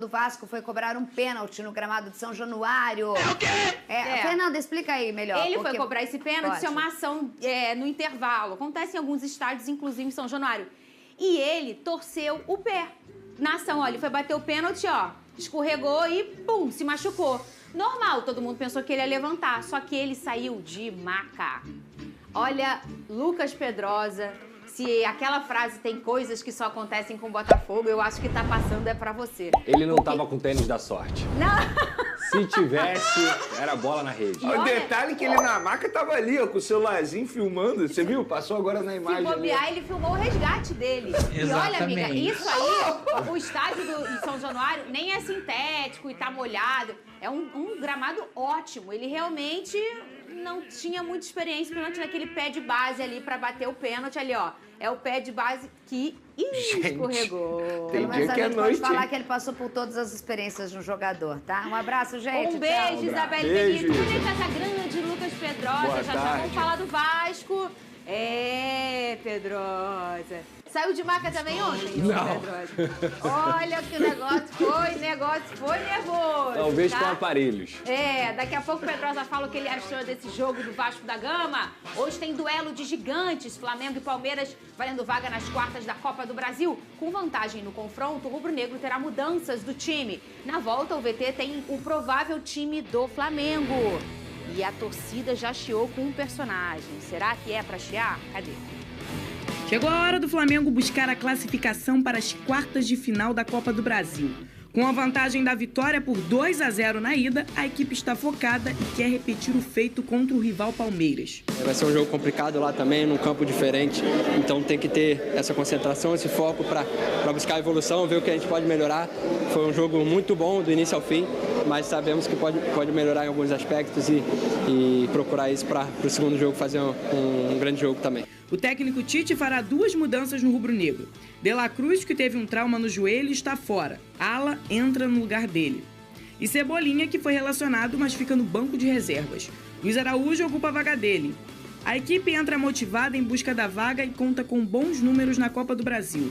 do Vasco foi cobrar um pênalti no gramado de São Januário. É o quê? Fernanda, explica aí melhor. Ele foi cobrar esse pênalti, isso é uma ação no intervalo. Acontece em alguns estádios, inclusive em São Januário. E ele torceu o pé. Na ação, ó, ele foi bater o pênalti, ó, escorregou e, pum, se machucou. Normal, todo mundo pensou que ele ia levantar, só que ele saiu de maca. Olha, Lucas Pedrosa... Se aquela frase tem coisas que só acontecem com o Botafogo, eu acho que tá passando pra você. Ele não tava com tênis da sorte. Não. Se tivesse, era bola na rede. O detalhe é que ele na maca tava ali, ó, com o celularzinho filmando. Você viu? Passou agora na imagem. Se bobear, ele filmou o resgate dele. Exatamente. E olha, amiga, isso aí, o estádio de São Januário nem é sintético e tá molhado. É um gramado ótimo. Ele realmente não tinha muita experiência, principalmente naquele pé de base ali pra bater o pênalti ali, ó. É o pé de base que escorregou. Pelo menos a gente pode falar que ele passou por todas as experiências de um jogador, tá? Um abraço, gente. Um beijo, tchau. Isabelle Benito. Túlio Casagrande, Lucas Pedrosa. Já vamos falar do Vasco. Pedrosa. Saiu de maca também ontem, Pedrosa? Olha que o negócio foi nervoso. Talvez tá? com aparelhos. Daqui a pouco o Pedrosa fala o que ele achou desse jogo do Vasco da Gama. Hoje tem duelo de gigantes, Flamengo e Palmeiras, valendo vaga nas quartas da Copa do Brasil. Com vantagem no confronto, o rubro-negro terá mudanças do time. Na volta, o VT tem o provável time do Flamengo. E a torcida já chiou com um personagem. Será que é pra chiar? Cadê? Chegou a hora do Flamengo buscar a classificação para as quartas de final da Copa do Brasil. Com a vantagem da vitória por 2-0 na ida, a equipe está focada e quer repetir o feito contra o rival Palmeiras. Vai ser um jogo complicado lá também, num campo diferente, então tem que ter essa concentração, esse foco para buscar a evolução, ver o que a gente pode melhorar. Foi um jogo muito bom do início ao fim, mas sabemos que pode melhorar em alguns aspectos e procurar isso para o segundo jogo fazer um grande jogo também. O técnico Tite fará 2 mudanças no rubro-negro. De La Cruz, que teve um trauma no joelho, está fora. Ala entra no lugar dele. E Cebolinha, que foi relacionado, mas fica no banco de reservas. Luiz Araújo ocupa a vaga dele. A equipe entra motivada em busca da vaga e conta com bons números na Copa do Brasil.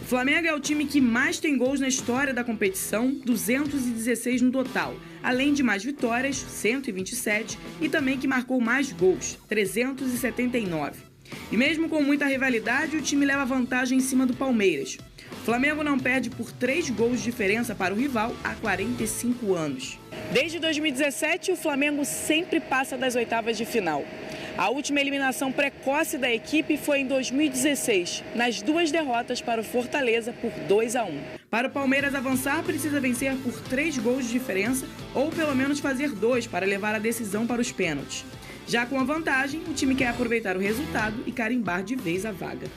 O Flamengo é o time que mais tem gols na história da competição, 216 no total, além de mais vitórias, 127, e também que marcou mais gols, 379. E mesmo com muita rivalidade, o time leva vantagem em cima do Palmeiras. O Flamengo não perde por 3 gols de diferença para o rival há 45 anos. Desde 2017, o Flamengo sempre passa das oitavas de final. A última eliminação precoce da equipe foi em 2016, nas 2 derrotas para o Fortaleza por 2-1. Para o Palmeiras avançar, precisa vencer por 3 gols de diferença ou pelo menos fazer 2 para levar a decisão para os pênaltis. Já com a vantagem, o time quer aproveitar o resultado e carimbar de vez a vaga.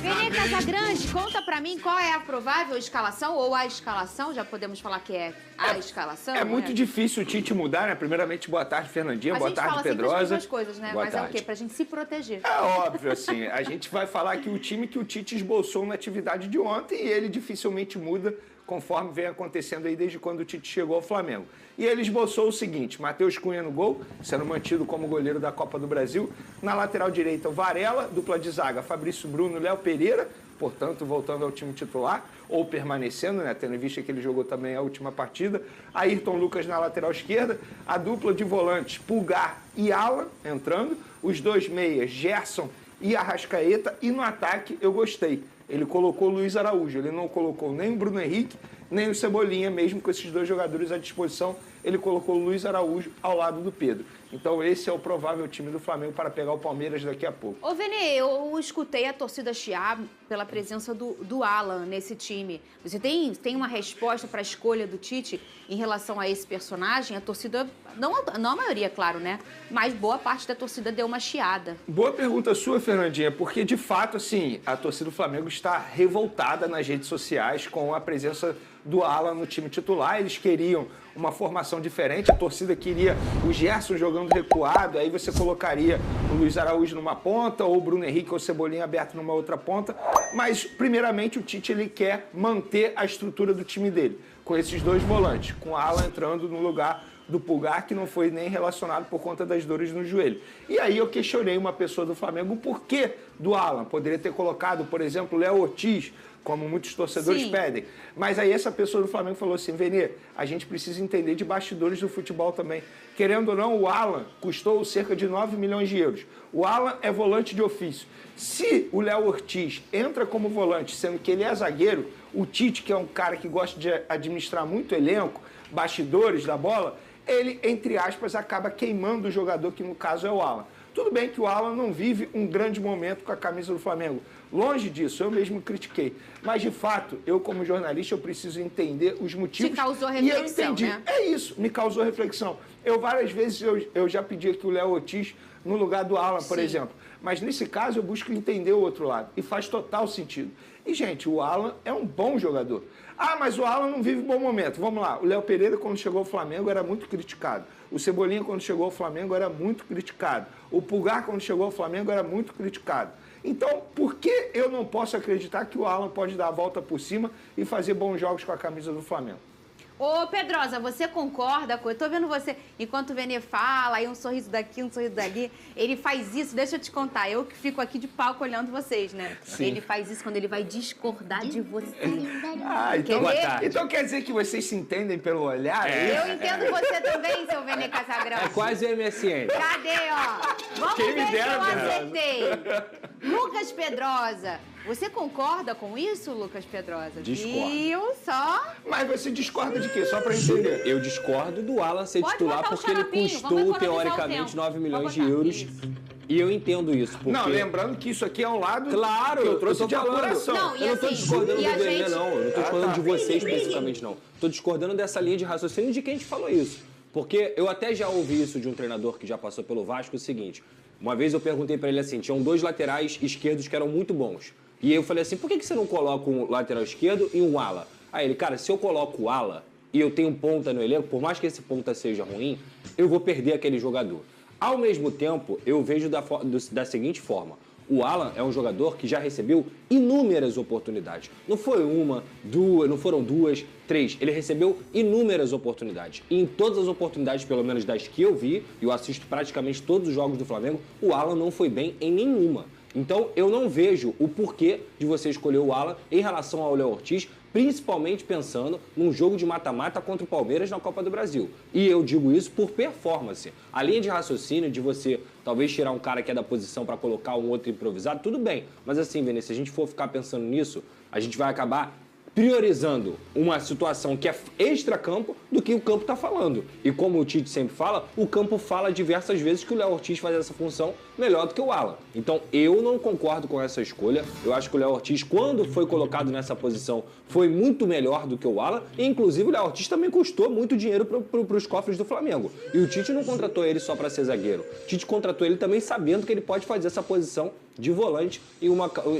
Vene Casagrande, conta pra mim qual é a provável escalação ou a escalação, já podemos falar que é a escalação. É muito difícil o Tite mudar, né? Primeiramente, boa tarde, Fernandinha, boa tarde, Pedrosa. A gente fala sempre as mesmas coisas, né? Boa Mas tarde. é o quê? Pra gente se proteger. É óbvio, assim, a gente vai falar que o time que o Tite esboçou na atividade de ontem e ele dificilmente muda conforme vem acontecendo aí desde quando o Tite chegou ao Flamengo. E ele esboçou o seguinte: Matheus Cunha no gol, sendo mantido como goleiro da Copa do Brasil. Na lateral direita, o Varela, dupla de zaga, Fabrício Bruno e Léo Pereira, portanto, voltando ao time titular, ou permanecendo, né, tendo em vista que ele jogou também a última partida. Ayrton Lucas na lateral esquerda, a dupla de volantes, Pulgar e Alan, entrando, os 2 meias, Gerson e Arrascaeta, e no ataque eu gostei. Ele colocou o Luiz Araújo, ele não colocou nem o Bruno Henrique, nem o Cebolinha, mesmo com esses 2 jogadores à disposição, ele colocou o Luiz Araújo ao lado do Pedro. Então esse é o provável time do Flamengo para pegar o Palmeiras daqui a pouco. Ô, Vene, eu escutei a torcida chiar pela presença do Alan nesse time. Você tem uma resposta para a escolha do Tite em relação a esse personagem? A torcida, não a maioria, claro, né? Mas boa parte da torcida deu uma chiada. Boa pergunta sua, Fernandinha, porque de fato, assim, a torcida do Flamengo está revoltada nas redes sociais com a presença do Alan no time titular. Eles queriam uma formação diferente, a torcida queria o Gerson jogando recuado, aí você colocaria o Luiz Araújo numa ponta, ou o Bruno Henrique ou o Cebolinha aberto numa outra ponta, mas primeiramente o Tite ele quer manter a estrutura do time dele, com esses 2 volantes, com o Alan entrando no lugar do Pulgar, que não foi nem relacionado por conta das dores no joelho. E aí eu questionei uma pessoa do Flamengo o porquê do Alan. Poderia ter colocado, por exemplo, o Léo Ortiz como muitos torcedores pedem. Mas aí essa pessoa do Flamengo falou assim, Vene, a gente precisa entender de bastidores do futebol também. Querendo ou não, o Alan custou cerca de 9 milhões de euros. O Alan é volante de ofício. Se o Léo Ortiz entra como volante, sendo que ele é zagueiro, o Tite, que é um cara que gosta de administrar muito elenco, bastidores da bola, ele, entre aspas, acaba queimando o jogador, que no caso é o Alan. Tudo bem que o Alan não vive um grande momento com a camisa do Flamengo. Longe disso, eu mesmo critiquei. Mas, de fato, eu como jornalista, eu preciso entender os motivos. Te causou reflexão, e eu entendi. Né? É isso, me causou reflexão. Eu, várias vezes, eu já pedi aqui o Léo Ortiz no lugar do Alan, por exemplo. Mas, nesse caso, eu busco entender o outro lado. E faz total sentido. E, gente, o Alan é um bom jogador. Ah, mas o Alan não vive um bom momento. Vamos lá. O Léo Pereira, quando chegou ao Flamengo, era muito criticado. O Cebolinha, quando chegou ao Flamengo, era muito criticado. O Pulgar, quando chegou ao Flamengo, era muito criticado. Então, por que eu não posso acreditar que o Alan pode dar a volta por cima e fazer bons jogos com a camisa do Flamengo? Ô, Pedrosa, você concorda com... Eu tô vendo você, enquanto o Vene fala, aí um sorriso daqui, um sorriso dali, ele faz isso, deixa eu te contar, eu que fico aqui de palco olhando vocês, né? Sim. Ele faz isso quando ele vai discordar de você. Ah, então, Boa tarde. Então quer dizer que vocês se entendem pelo olhar? Eu entendo você também, seu Vene Casagrande. É quase o MSN. Cadê, ó? Vamos Quem me ver dera, se eu Pedrosa. acertei. Lucas Pedrosa, você concorda com isso, Lucas Pedrosa? Discordo. Viu só? Mas você discorda de quê? Só pra entender. Eu discordo do Alan ser Pode titular botar o porque ele xaropinho, vamos custou, economizar o teoricamente, tempo. 9 milhões Pode de botar. euros. Isso. E eu entendo isso, porque... Não, lembrando que isso aqui é um lado Claro, que eu trouxe tô de falando. apuração. Não, e Eu não tô assim, discordando e do a Vene, gente- não. Eu não tô discordando de você especificamente, não. Tô discordando dessa linha de raciocínio de quem te falou isso. Porque eu até já ouvi isso de um treinador que já passou pelo Vasco, o seguinte. Uma vez eu perguntei pra ele assim, tinham 2 laterais esquerdos que eram muito bons. E aí eu falei assim, por que você não coloca um lateral esquerdo e um ala? Aí ele, cara, se eu coloco o ala e eu tenho ponta no elenco, por mais que esse ponta seja ruim, eu vou perder aquele jogador. Ao mesmo tempo, eu vejo da seguinte forma. O Alan é um jogador que já recebeu inúmeras oportunidades. Não foi uma, duas, não foram 2, 3. Ele recebeu inúmeras oportunidades. E em todas as oportunidades, pelo menos das que eu vi, e eu assisto praticamente todos os jogos do Flamengo, o Alan não foi bem em nenhuma. Então, eu não vejo o porquê de você escolher o Alan em relação ao Léo Ortiz, principalmente pensando num jogo de mata-mata contra o Palmeiras na Copa do Brasil. E eu digo isso por performance. A linha de raciocínio de você talvez tirar um cara que é da posição para colocar um outro improvisado, tudo bem. Mas assim, Vene, se a gente for ficar pensando nisso, a gente vai acabar priorizando uma situação que é extra-campo do que o campo está falando. E como o Tite sempre fala, o campo fala diversas vezes que o Léo Ortiz faz essa função melhor do que o Alan. Então, eu não concordo com essa escolha. Eu acho que o Léo Ortiz, quando foi colocado nessa posição, foi muito melhor do que o Alan. E, inclusive, o Léo Ortiz também custou muito dinheiro para os cofres do Flamengo. E o Tite não contratou ele só para ser zagueiro. O Tite contratou ele também sabendo que ele pode fazer essa posição de volante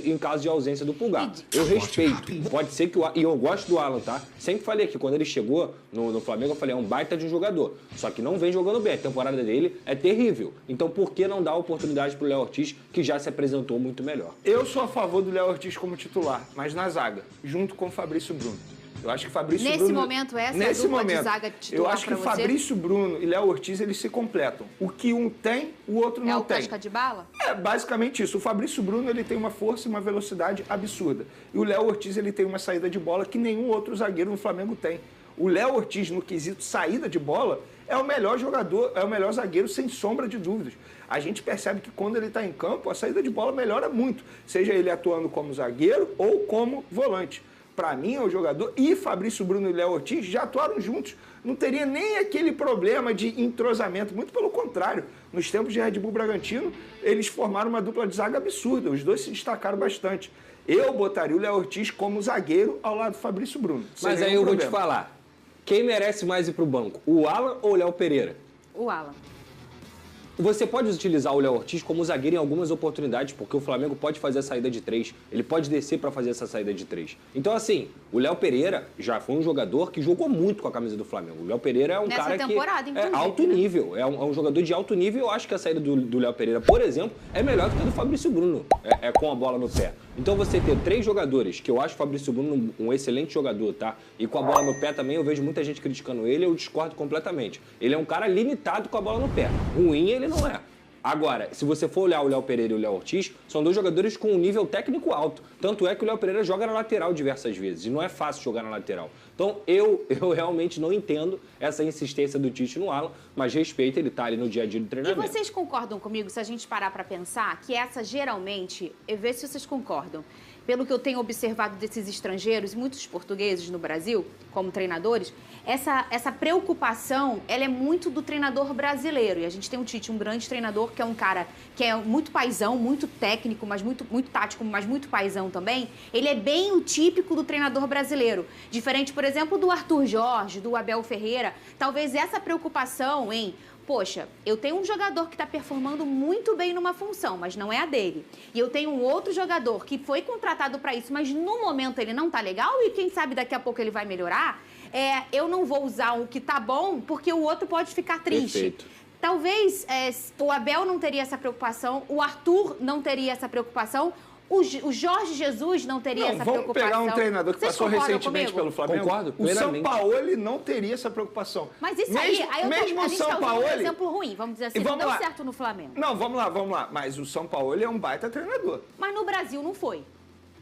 em caso de ausência do Pulgar. Eu respeito. Pode ser que e eu gosto do Alan, tá? Sempre falei que quando ele chegou no Flamengo, eu falei, é um baita de um jogador. Só que não vem jogando bem. A temporada dele é terrível. Então, por que não dar oportunidade pro Léo Ortiz, que já se apresentou muito melhor? Eu sou a favor do Léo Ortiz como titular, mas na zaga, junto com o Fabrício Bruno. Eu acho que Fabrício Nesse Bruno... momento, essa é a dupla de zaga titular eu acho que pra você? Fabrício Bruno e Léo Ortiz, eles se completam. O que um tem, o outro É não o tem. casca de bala? É basicamente isso. O Fabrício Bruno, ele tem uma força e uma velocidade absurda. E o Léo Ortiz, ele tem uma saída de bola que nenhum outro zagueiro no Flamengo tem. O Léo Ortiz, no quesito saída de bola, é o melhor jogador, é o melhor zagueiro, sem sombra de dúvidas. A gente percebe que quando ele está em campo, a saída de bola melhora muito. Seja ele atuando como zagueiro ou como volante. Para mim, é o jogador. E Fabrício Bruno e Léo Ortiz já atuaram juntos. Não teria nem aquele problema de entrosamento. Muito pelo contrário. Nos tempos de Red Bull Bragantino, eles formaram uma dupla de zaga absurda. Os dois se destacaram bastante. Eu botaria o Léo Ortiz como zagueiro ao lado do Fabrício Bruno. Mas aí eu vou te falar. Quem merece mais ir pro banco? O Alan ou o Léo Pereira? O Alan. Você pode utilizar o Léo Ortiz como zagueiro em algumas oportunidades, porque o Flamengo pode fazer a saída de 3, ele pode descer para fazer essa saída de 3. Então, assim, o Léo Pereira já foi um jogador que jogou muito com a camisa do Flamengo. O Léo Pereira é um Nessa cara que é alto nível, é um jogador de alto nível. Eu acho que a saída do Léo Pereira, por exemplo, é melhor do que a do Fabrício Bruno, com a bola no pé. Então, você ter 3 jogadores, que eu acho o Fabrício Bruno um excelente jogador, tá? E com a bola no pé também, eu vejo muita gente criticando ele, eu discordo completamente. Ele é um cara limitado com a bola no pé. Ruim ele não é. Agora, se você for olhar o Léo Pereira e o Léo Ortiz, são dois jogadores com um nível técnico alto. Tanto é que o Léo Pereira joga na lateral diversas vezes, e não é fácil jogar na lateral. Então, eu realmente não entendo essa insistência do Tite no Alan, mas respeito, ele tá ali no dia a dia do E treinamento. vocês concordam comigo, se a gente parar pra pensar, que essa geralmente, vê se vocês concordam, pelo que eu tenho observado desses estrangeiros, muitos portugueses no Brasil, como treinadores, essa preocupação, ela é muito do treinador brasileiro. E a gente tem o Tite, um grande treinador, que é um cara que é muito paizão, muito técnico, mas muito tático, mas muito paizão também. Ele é bem o típico do treinador brasileiro. Diferente, por exemplo, do Arthur Jorge, do Abel Ferreira. Talvez essa preocupação em... Poxa, eu tenho um jogador que está performando muito bem numa função, mas não é a dele. E eu tenho um outro jogador que foi contratado para isso, mas no momento ele não tá legal e quem sabe daqui a pouco ele vai melhorar. Eu não vou usar o que tá bom porque o outro pode ficar triste. Perfeito. Talvez o Abel não teria essa preocupação, o Arthur não teria essa preocupação, o Jorge Jesus não teria essa preocupação. Vamos pegar um treinador que Vocês passou concordam recentemente comigo? pelo Flamengo. Concordo O São plenamente. Paulo não teria essa preocupação. Mas isso mesmo, aí a mesmo gente o São tá usando Paulo, um exemplo ruim, vamos dizer assim, não deu certo no Flamengo. Não, vamos lá. Mas o São Paulo é um baita treinador. Mas no Brasil não foi.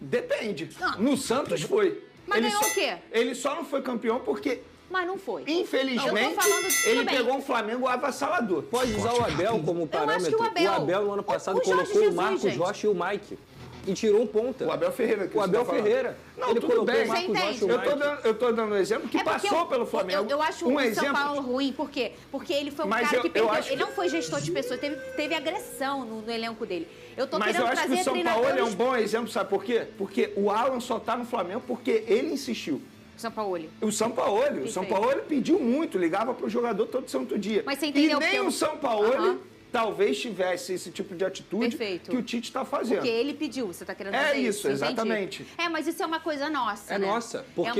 Depende. Ah. No Santos foi. Mas Ele ganhou só- o quê? Ele só não foi campeão porque, Mas não foi. infelizmente, Eu tô falando de tudo ele bem. pegou um Flamengo avassalador. Pode usar o Abel como parâmetro. o Abel- no ano passado, o Jorge colocou Jesus, o Marcos gente. Rocha e o Mike. E tirou um ponta. O Abel Ferreira. Que O você Abel tá falando. Ferreira. Não, Ele tudo colocou bem. o Marcos Você Rocha e o entende? Eu tô dando um exemplo que porque passou pelo Flamengo. Eu acho um o exemplo. São Paulo ruim, por quê? Porque ele foi um Mas cara eu que perdeu. acho que- Ele não foi gestor de pessoas, teve agressão no elenco dele. Eu tô Mas querendo eu acho que trazer o São Paulo treinadores... é um bom exemplo, sabe por quê? Porque o Alan só tá no Flamengo porque ele insistiu. São Paulo. O São Paulo pediu muito, ligava pro jogador todo santo dia. Mas você entendeu e nem porque o São Paulo Aham. talvez tivesse esse tipo de atitude Perfeito. que o Tite está fazendo. Porque ele pediu, você tá querendo É dizer isso, entendi. exatamente. Mas isso é uma coisa nossa, É né? nossa, porque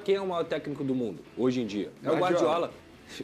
quem é o maior técnico do mundo hoje em dia? É o Guardiola. Guardiola.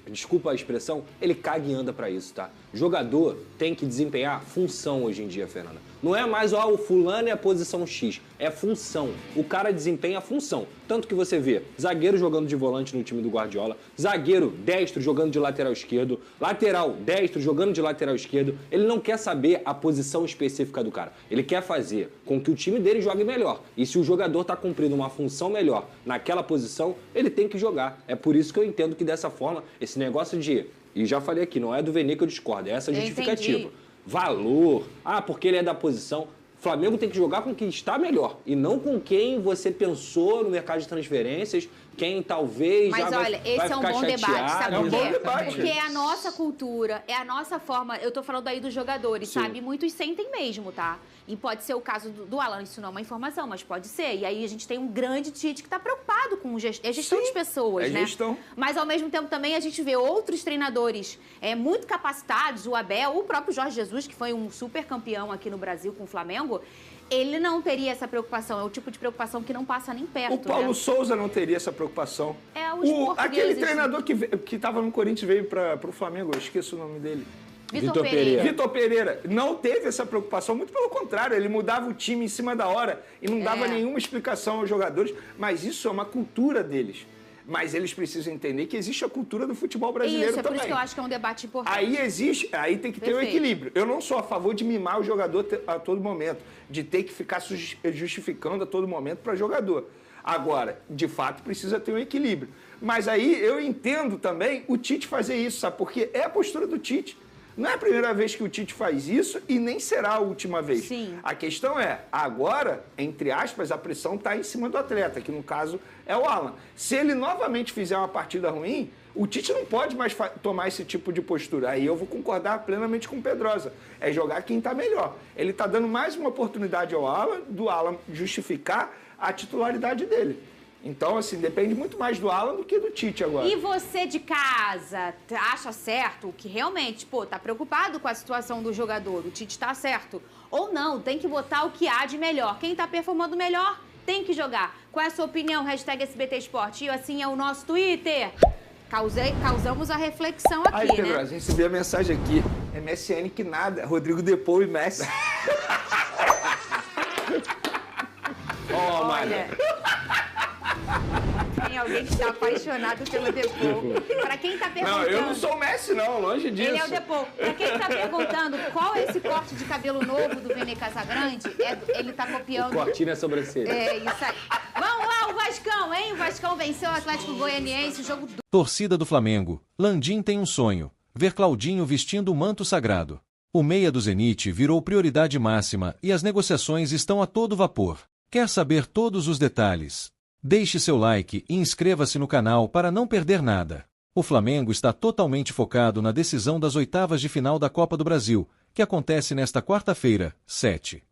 Desculpa a expressão, ele caga e anda pra isso, tá? Jogador tem que desempenhar função hoje em dia, Fernanda. Não é mais, o fulano é a posição X, é função. O cara desempenha a função. Tanto que você vê zagueiro jogando de volante no time do Guardiola, zagueiro destro jogando de lateral esquerdo, lateral destro jogando de lateral esquerdo. Ele não quer saber a posição específica do cara. Ele quer fazer com que o time dele jogue melhor. E se o jogador tá cumprindo uma função melhor naquela posição, ele tem que jogar. É por isso que eu entendo que dessa forma, esse negócio de... E já falei aqui, não é do Vene que eu discordo, é essa justificativa. entendi. Valor, porque ele é da posição. O Flamengo tem que jogar com quem está melhor e não com quem você pensou no mercado de transferências, quem talvez Mas já olha, vai esse é um ficar bom debate, chateado. sabe É um por bom quê? debate. Porque é a nossa cultura, é a nossa forma, eu tô falando aí dos jogadores, Sim. sabe? Muitos sentem mesmo, tá? E pode ser o caso do Alan, isso não é uma informação, mas pode ser. E aí a gente tem um grande Tite que tá preocupado com gestão Sim, de pessoas, é né? gestão. Mas ao mesmo tempo também a gente vê outros treinadores muito capacitados, o Abel, o próprio Jorge Jesus, que foi um super campeão aqui no Brasil com o Flamengo, ele não teria essa preocupação. É o tipo de preocupação que não passa nem perto, O Paulo né? Souza não teria essa preocupação. Os portugueses. Aquele treinador que estava no Corinthians veio para o Flamengo, eu esqueço o nome dele. Vitor Pereira. Vitor Pereira não teve essa preocupação, muito pelo contrário, ele mudava o time em cima da hora e não dava nenhuma explicação aos jogadores, mas isso é uma cultura deles. Mas eles precisam entender que existe a cultura do futebol brasileiro Isso, é por também. isso que eu acho que é um debate importante. Aí tem que ter o Perfeito. equilíbrio. Eu não sou a favor de mimar o jogador a todo momento, de ter que ficar justificando a todo momento para jogador. Agora, de fato, precisa ter um equilíbrio. Mas aí eu entendo também o Tite fazer isso, sabe? Porque é a postura do Tite. Não é a primeira vez que o Tite faz isso e nem será a última vez. Sim. A questão é, agora, entre aspas, a pressão está em cima do atleta, que no caso é o Alan. Se ele novamente fizer uma partida ruim, o Tite não pode mais tomar esse tipo de postura. Aí eu vou concordar plenamente com o Pedrosa. É jogar quem está melhor. Ele está dando mais uma oportunidade ao Alan, do Alan justificar a titularidade dele. Então, assim, depende muito mais do Alan do que do Tite agora. E você de casa acha certo que realmente, tá preocupado com a situação do jogador, o Tite tá certo? Ou não, tem que botar o que há de melhor. Quem tá performando melhor tem que jogar. Qual é a sua opinião? Hashtag SBT Esporte. E assim é o nosso Twitter. Causamos a reflexão aqui, Aí, Pedrosa, né? recebi a mensagem aqui. MSN que nada. Rodrigo Depou e Messi. Olha, tem alguém que está apaixonado pelo Depou. Pra quem tá perguntando... Não, eu não sou o Messi, não, longe disso. Ele é o Depou. Pra quem tá perguntando qual é esse corte de cabelo novo do Vene Casagrande, ele tá copiando... Cortinho na sobrancelha. É, isso aí. Vamos lá, o Vascão, hein? O Vascão venceu o Atlético Goianiense, o jogo... Torcida do Flamengo. Landim tem um sonho. Ver Claudinho vestindo o manto sagrado. O meia do Zenit virou prioridade máxima e as negociações estão a todo vapor. Quer saber todos os detalhes? Deixe seu like e inscreva-se no canal para não perder nada. O Flamengo está totalmente focado na decisão das oitavas de final da Copa do Brasil, que acontece nesta quarta-feira, 7.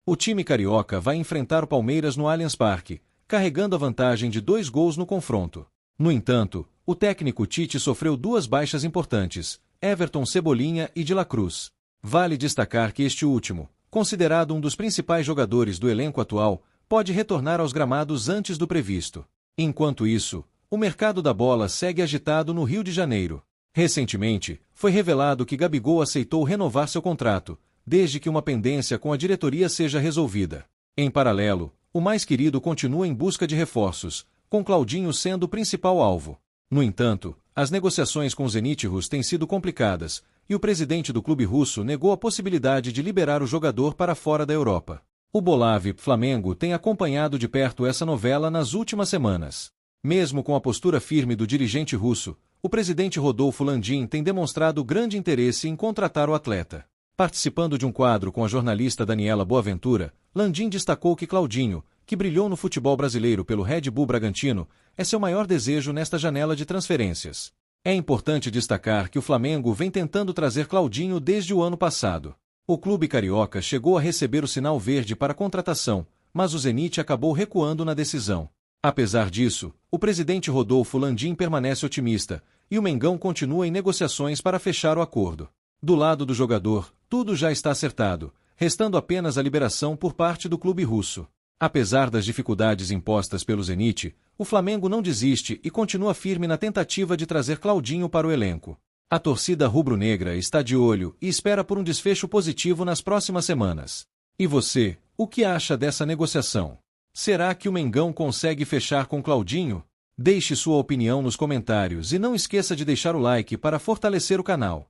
O time carioca vai enfrentar o Palmeiras no Allianz Parque, carregando a vantagem de 2 gols no confronto. No entanto, o técnico Tite sofreu 2 baixas importantes, Everton Cebolinha e De La Cruz. Vale destacar que este último, considerado um dos principais jogadores do elenco atual, pode retornar aos gramados antes do previsto. Enquanto isso, o mercado da bola segue agitado no Rio de Janeiro. Recentemente, foi revelado que Gabigol aceitou renovar seu contrato, desde que uma pendência com a diretoria seja resolvida. Em paralelo, o mais querido continua em busca de reforços, com Claudinho sendo o principal alvo. No entanto, as negociações com o Zenit Rus têm sido complicadas, e o presidente do clube russo negou a possibilidade de liberar o jogador para fora da Europa. O Bolave Flamengo tem acompanhado de perto essa novela nas últimas semanas. Mesmo com a postura firme do dirigente russo, o presidente Rodolfo Landim tem demonstrado grande interesse em contratar o atleta. Participando de um quadro com a jornalista Daniela Boaventura, Landim destacou que Claudinho, que brilhou no futebol brasileiro pelo Red Bull Bragantino, é seu maior desejo nesta janela de transferências. É importante destacar que o Flamengo vem tentando trazer Claudinho desde o ano passado. O clube carioca chegou a receber o sinal verde para a contratação, mas o Zenit acabou recuando na decisão. Apesar disso, o presidente Rodolfo Landim permanece otimista, e o Mengão continua em negociações para fechar o acordo. Do lado do jogador, tudo já está acertado, restando apenas a liberação por parte do clube russo. Apesar das dificuldades impostas pelo Zenit, o Flamengo não desiste e continua firme na tentativa de trazer Claudinho para o elenco. A torcida rubro-negra está de olho e espera por um desfecho positivo nas próximas semanas. E você, o que acha dessa negociação? Será que o Mengão consegue fechar com Claudinho? Deixe sua opinião nos comentários e não esqueça de deixar o like para fortalecer o canal.